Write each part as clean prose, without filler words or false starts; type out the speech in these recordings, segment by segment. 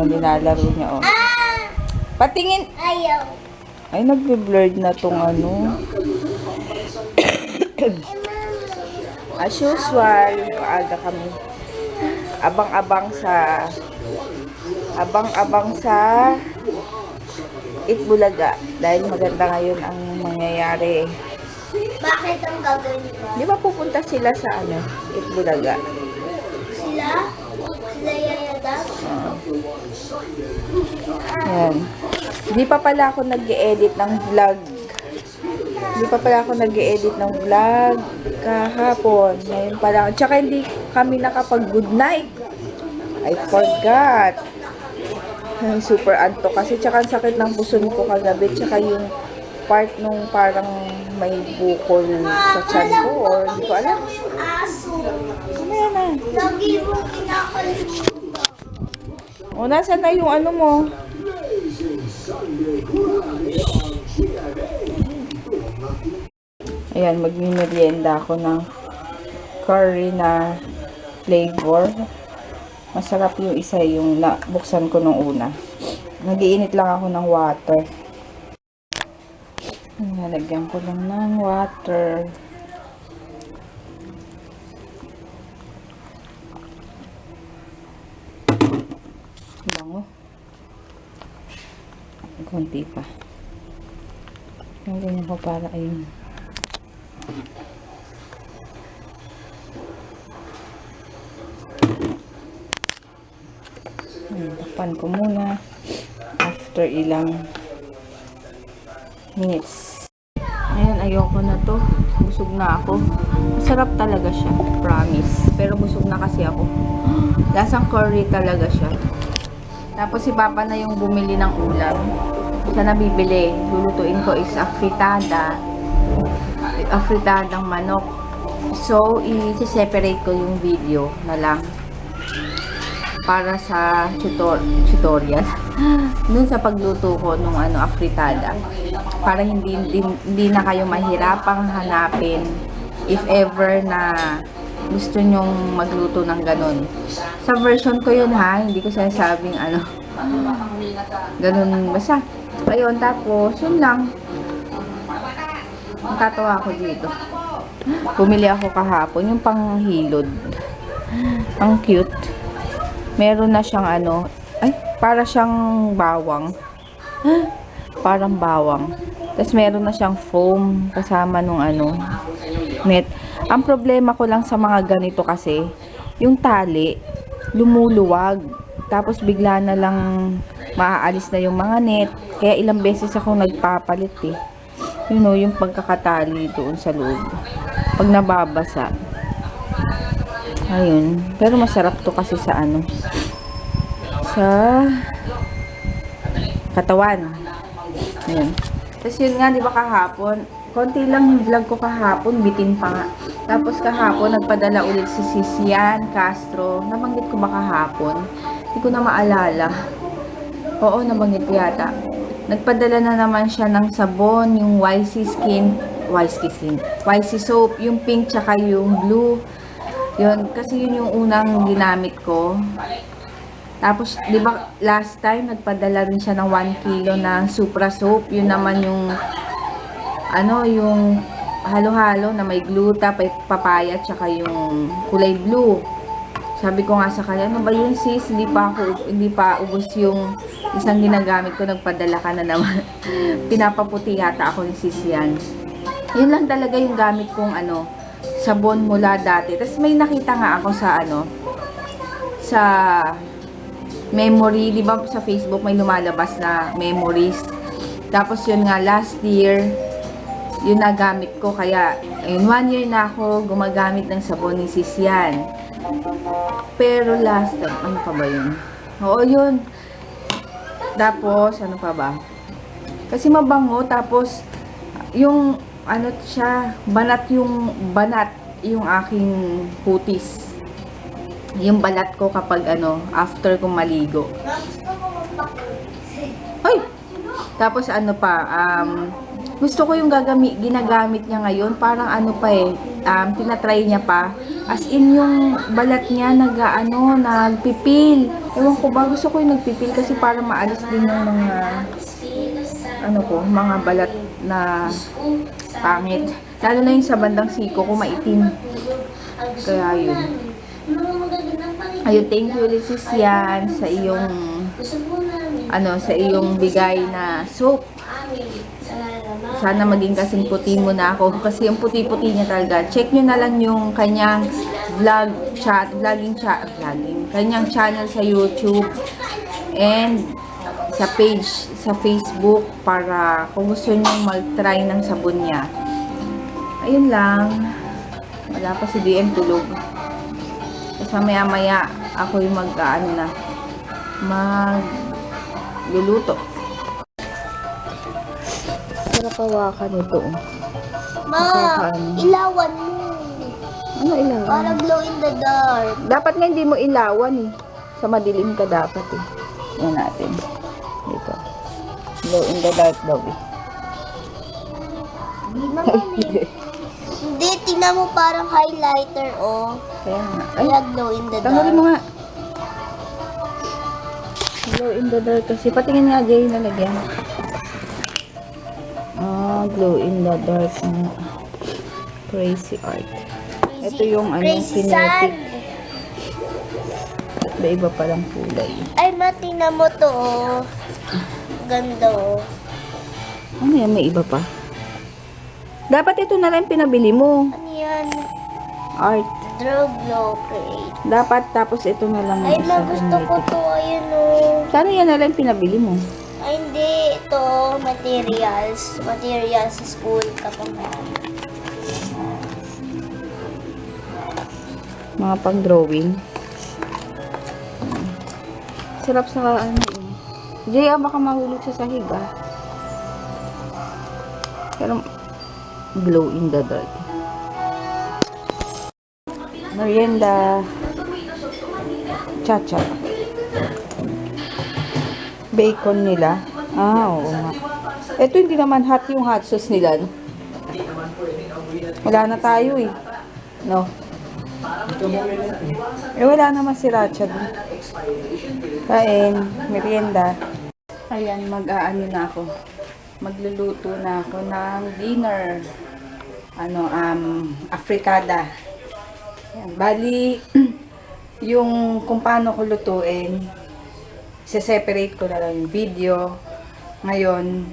nilalaro niya, oh. Patingin! Ayaw. Ay, nagbe-blurred na tong ano. As usual, maaga kami. Abang-abang sa Itbulaga. Dahil maganda ngayon ang mangyayari. Bakit ang gagawin mo? Di ba pupunta sila sa ano, Itbulaga? Sila? Sila yayada? Yan. Di pa pala ako nag-e-edit ng vlog. Kahapon. Ngayon pa lang. Tsaka hindi kami nakapag-good night. I forgot. Ay, super anto kasi. Tsaka ang sakit ng puson ko kagabi. Tsaka yung part nung parang may bukol sa tiyan ko. Or hindi ko alam. Aso. Ano yan ah? Lagi mo kinakalimutan. O, nasaan na yung ano mo? Ayan, magmimerienda ako ng curry na flavor. Masarap yung isa yung nabuksan ko nung una. Nag-iinit lang ako ng water. Nalagyan ko lang ng water. Bango. Konti pa. Yung ganyan ko para ayun. Takpan ko muna after ilang minutes. Ayan, ayoko na to. Busog na ako. Masarap talaga siya, promise. Pero busog na kasi ako. Lasang curry talaga siya. Tapos si Papa na yung bumili ng ulam. Siya na bibili. Lulutuin ko is afritadang manok. So, i-separate ko yung video na lang para sa tutorial dun sa pagluto ko nung afritada, para hindi na kayo mahirapang hanapin if ever na gusto nyong magluto ng ganun. Sa version ko yun ha, hindi ko sinasabing ganun basta. Ayun, tapos yun lang. Natatawa ako dito. Bumili ako kahapon yung panghilod. Ang cute. Meron na siyang para siyang bawang. Parang bawang. Tapos meron na siyang foam kasama nung net. Ang problema ko lang sa mga ganito kasi, yung tali, lumuluwag. Tapos bigla na lang maaalis na yung mga net. Kaya ilang beses ako nagpapalit eh. You know, yung pagkakatali doon sa loob. Pag nababasa. Ayun. Pero masarap to kasi sa sa katawan. Ayun. Tapos yun nga, di ba kahapon, konti lang yung vlog ko kahapon, bitin pa nga. Tapos kahapon, nagpadala ulit si Sisian Castro. Nabanggit ko ba kahapon? Hindi ko na maalala. Oo, nabanggit yata. Nagpadala na naman siya ng sabon, yung YC soap, yung pink tsaka yung blue. Yun, kasi yun yung unang ginamit ko. Tapos, di ba, last time, nagpadala rin siya ng 1 kilo na Supra soap. Yun naman yung, yung halo-halo na may gluta, papaya, tsaka yung kulay blue. Sabi ko nga sa kanya, ano ba yun sis? Hindi pa ubos yung isang ginagamit ko, nagpadala ka na naman. Pinapaputi yata ako ni sis yan. Yun lang talaga yung gamit kong sabon mula dati. Tapos may nakita nga ako sa memory, di ba sa Facebook may lumalabas na memories. Tapos yun nga, last year, yun na gamit ko. Kaya, ayun, 1 year na ako gumagamit ng sabon ni sis yan. Pero last time, ano pa ba yun? Oo, yun. Tapos, ano pa ba? Kasi mabango, tapos, yung, banat yung aking kutis. Yung balat ko kapag, after kong maligo. Ay! Tapos, gusto ko yung ginagamit niya ngayon, parang tinatry niya pa As in yung balat niya nagpipil. Ewan ko ba, gusto ko yung nagpipil kasi para maalis din yung mga balat na pangit. Lalo na yung sa bandang siko ko maitim. Kaya yun. Ayun, thank you ulit sis yan sa iyong bigay na soap. Sana maging kasing puti mo na ako. Kasi yung puti-puti niya talaga. Check nyo na lang yung kanyang kanyang channel sa YouTube. And sa page, sa Facebook. Para kung gusto nyo mag-try ng sabon niya. Ayun lang. Wala pa si DM tulog. Kasi maya-maya ako yung magluluto. Sarap hawakan ito. Ma, ilawan mo. Ano ilawan? Para glow in the dark. Dapat nga hindi mo ilawan eh. Sa madilim ka dapat eh. Yan natin. Dito. Glow in the dark daw eh. Hindi, tingnan mo parang highlighter, oh. Kaya nga. Ay, Kaya glow in the tanggalin dark. mo nga. Glow in the dark kasi. Patingin nga Jay na lagyan. Glow in the dark na crazy art. Ito yung Crazy kinetic. sand. Iba palang kulay. Ay, ma, tingnan mo to, oh. Ganda, oh. Ano yan? May iba pa? Dapat ito na lang pinabili mo. Ano yan? Art. Draw glow create. Dapat tapos ito na lang. Ay, ma, gusto ko to. Ayun, oh. Sana yan na lang pinabili mo. Ay, hindi. Ito, materials. Materials sa school kapag Mga pang drawing. Sarap sa Jay, baka mahulog sa sahig Pero glow in the dark. Merienda. Chacha. Bacon nila. Oo nga. Ito hindi naman hot yung hot sauce nila. No? Wala na tayo eh. No? Wala naman si Racha dun. Kain. Merienda. Ayan, mag-aano na ako. Magluluto na ako ng dinner. Afritada. Ayan. Bali, yung kung paano ko lutuin, separate ko na lang yung video. Ngayon,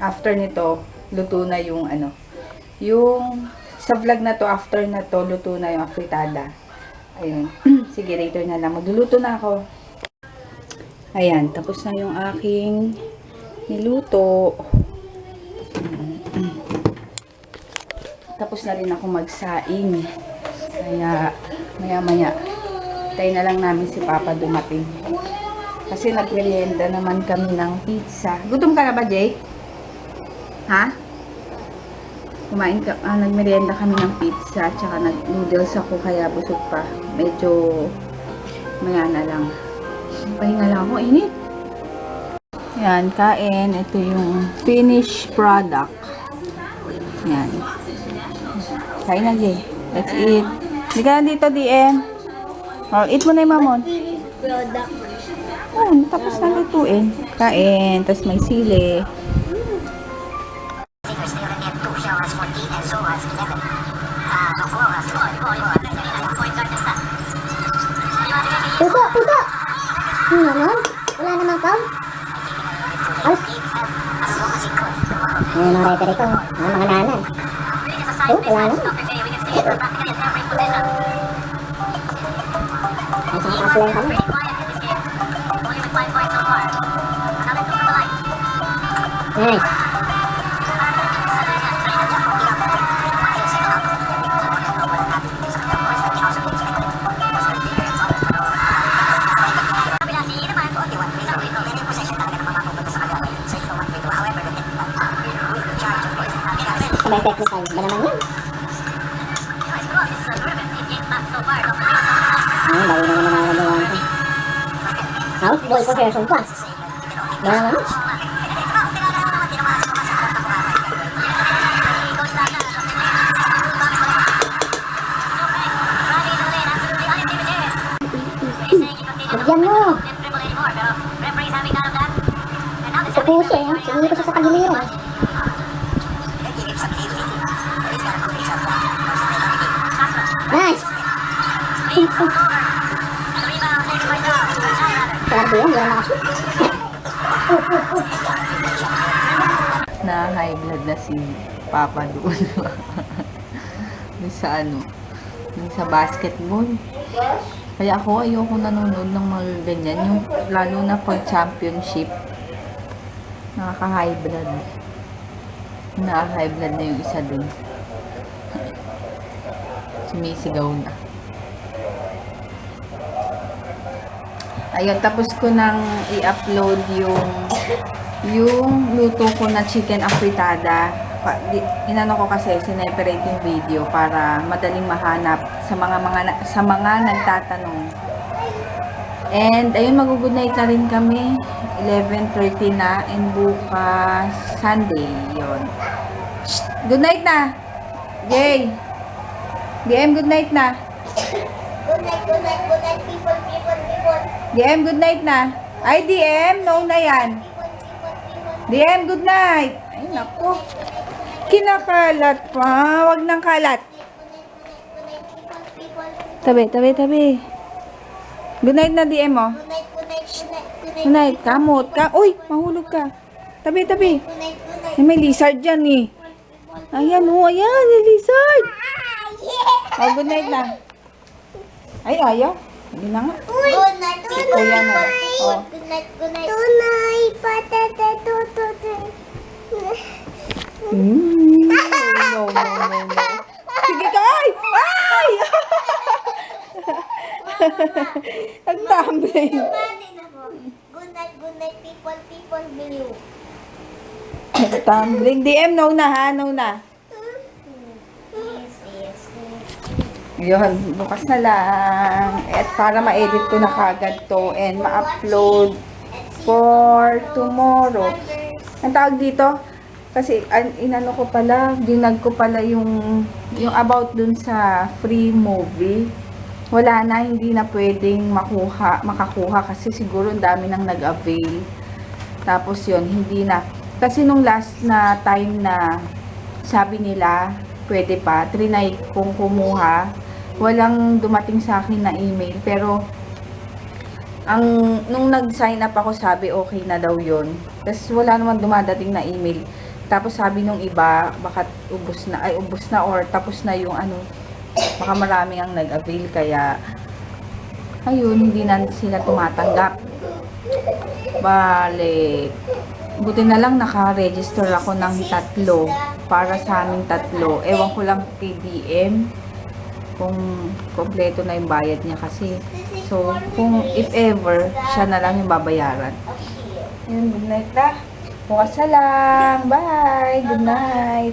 after nito, luto na yung yung sa vlog na to, after na to, luto na yung afritada. Ayun. Sige, later na lang. Magluluto na ako. Ayan, tapos na yung aking niluto. Tapos na rin ako magsaing. Kaya, maya-maya, tayo na lang namin si Papa dumating. Kasi nagmerienda naman kami ng pizza. Gutom ka na ba, Jay? Ha? Nagmerienda kami ng pizza, tsaka nag-noodles ako, kaya busog pa. Medyo, maya na lang. Pahinga lang ako, init. Yan, kain. Ito yung finished product. Yan. Kain na, Jay. Let's eat. Hindi ka na dito, DM. Oh, eat mo na yung mamon. product. Oh, tapos na lutuin. Kain. Tapos may sili. Puso! Puso! Ano naman? Wala naman kam? Alas! Mga rito. Mga nanan. Oh, wala naman. Ay, sa taas lang kami. Nice. Sabay technical ba naman yan? Bago naman naman nagawa ko. Houseboy ko version pa. Ba naman? Bigyan mo. Sa puso eh. Sinuli ko siya sa tagiliro. Nice! Sarado yan, wala nakashoot. Na high blood na si Papa doon. Doon sa ano, doon sa basketball. Kaya ako ayoko nanonood ng mga ganyan, yung lalo na pag championship. Nakaka-high blood. Na-high blood na yung isa doon. Sumisigaw na. Ayun, tapos ko nang i-upload yung luto ko na chicken afritada. Inano ko kasi, sineperate yung video para madaling mahanap sa mga nagtatanong. And ayun, mag-good night na rin kami. 11:30 na, and bukas Sunday yon. Good night na. Jay. DM, good night na. Good night, people. DM, good night na. Ay, DM, no na yan. DM, good night. Ay, naku. Kinakalat pa. Wag nang kalat. Tabi. Good night na, DM mo. Good night. Kamot ka. Uy, mahulog ka. Tabi. Ay, may lizard dyan eh. Ayan, ayan, may lizard. Oh, good night na. Ay, ayaw. Hindi na nga. Good night. Kuya na. Oh. Good night. Tunay, patete, tututu. No. Sige ka, ay! Ay! Nagtambling. Good night, people, blue. Nagtambling. DM, no na ha, no na. Yun, bukas na lang. At para ma-edit ko na kagad to and ma-upload for tomorrow. Ang tawag dito? Kasi inano ko pala, dinag ko pala yung about dun sa free movie. Wala na, hindi na pwedeng makakuha kasi siguro ang dami nang nag-avail. Tapos yun, hindi na. Kasi nung last na time na sabi nila, pwede pa, trinay kong kumuha. Walang dumating sa akin na email, pero nung nag-sign up ako, sabi okay na daw yun. Tapos wala naman dumadating na email. Tapos sabi nung iba, baka ubos na or tapos na yung ano, baka maraming ang nag-avail, kaya ayun, hindi na sila tumatanggap. Bale, buti na lang naka-register ako ng 3 para sa aming 3. Ewan ko lang kay DM kung kompleto na yung bayad niya kasi. So, kung if ever, siya na lang yung babayaran. Yun, good night na. Bukas na lang. Bye! Good night!